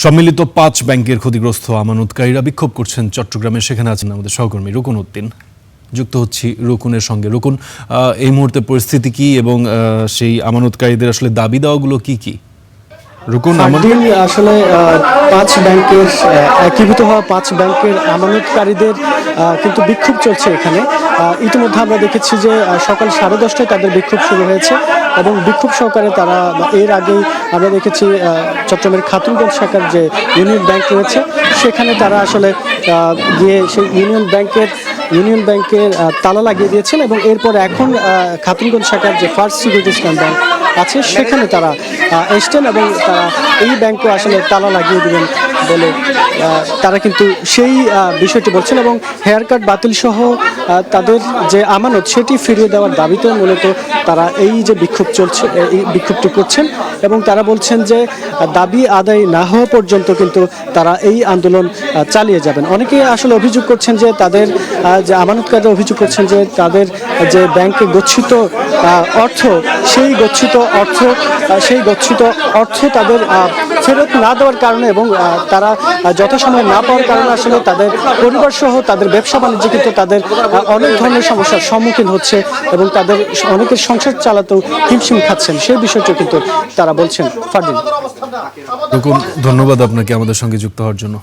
সম্মিলিত ৫ ব্যাংকের ক্ষতিগ্রস্ত আমানতকারীরা বিক্ষোভ করছেন চট্টগ্রামে। সেখানে আছেন আমাদের সহকর্মী রুকন উদ্দিন। যুক্ত হচ্ছি রুকনের সঙ্গে। রুকন, এই মুহূর্তে পরিস্থিতি কি এবং সেই আমানতকারীদের আসলে দাবি দাওয়াগুলো কি কি? রুকন, আসলে ৫ ব্যাংকের একীভূত হওয়া ৫ ব্যাংকের আমানতকারীদের কিন্তু বিক্ষোভ চলছে এখানে। ইতিমধ্যে আমরা দেখেছি যে সকাল 10:30টায় তাদের বিক্ষোভ শুরু হয়েছে এবং বিক্ষোভ সহকারে তারা এর আগেই আমরা দেখেছি চট্টগ্রামের খাতুনগঞ্জ শাখার যে ইউনিয়ন ব্যাংক রয়েছে সেখানে তারা আসলে গিয়ে সেই ইউনিয়ন ব্যাংকের তালা লাগিয়ে দিয়েছেন এবং এরপর এখন খাতুনগঞ্জ শাখার যে ফার্স্ট সিকিউরিটি ইসলাম ব্যাংক আছে সেখানে তারা এসছেন এবং তারা এই ব্যাংকও আসলে তালা লাগিয়ে দেবেন বলে তারা কিন্তু সেই বিষয়টি বলছেন এবং হেয়ার কাট বাতিল সহ তাদের যে আমানত সেটি ফিরিয়ে দেওয়ার দাবিতে মূলত তারা এই যে বিক্ষোভ চলছে এই বিক্ষোভটি করছেন এবং তারা বলছেন যে দাবি আদায় না হওয়া পর্যন্ত কিন্তু তারা এই আন্দোলন চালিয়ে যাবেন। অনেকেই আসলে অভিযোগ করছেন যে তাদের যে আমানতকারীরা অভিযোগ করছেন যে তাদের যে ব্যাংকে গচ্ছিত অর্থ সেই গচ্ছিত অর্থ তাদের ফেরত না দেওয়ার কারণে এবং তারা যথাসময়ে না পাওয়ার কারণে আসলে তাদের পরিবার সহ তাদের ব্যবসা বাণিজ্যে কিন্তু তাদের অনেক ধরনের সমস্যার সম্মুখীন হচ্ছে এবং তাদের অনেকের সংসার চালাতেও হিমশিম খাচ্ছেন সেই বিষয়টি কিন্তু তারা বলছেন। ফারদিন, রুকন, ধন্যবাদ আপনাকে আমাদের সঙ্গে যুক্ত হওয়ার জন্য।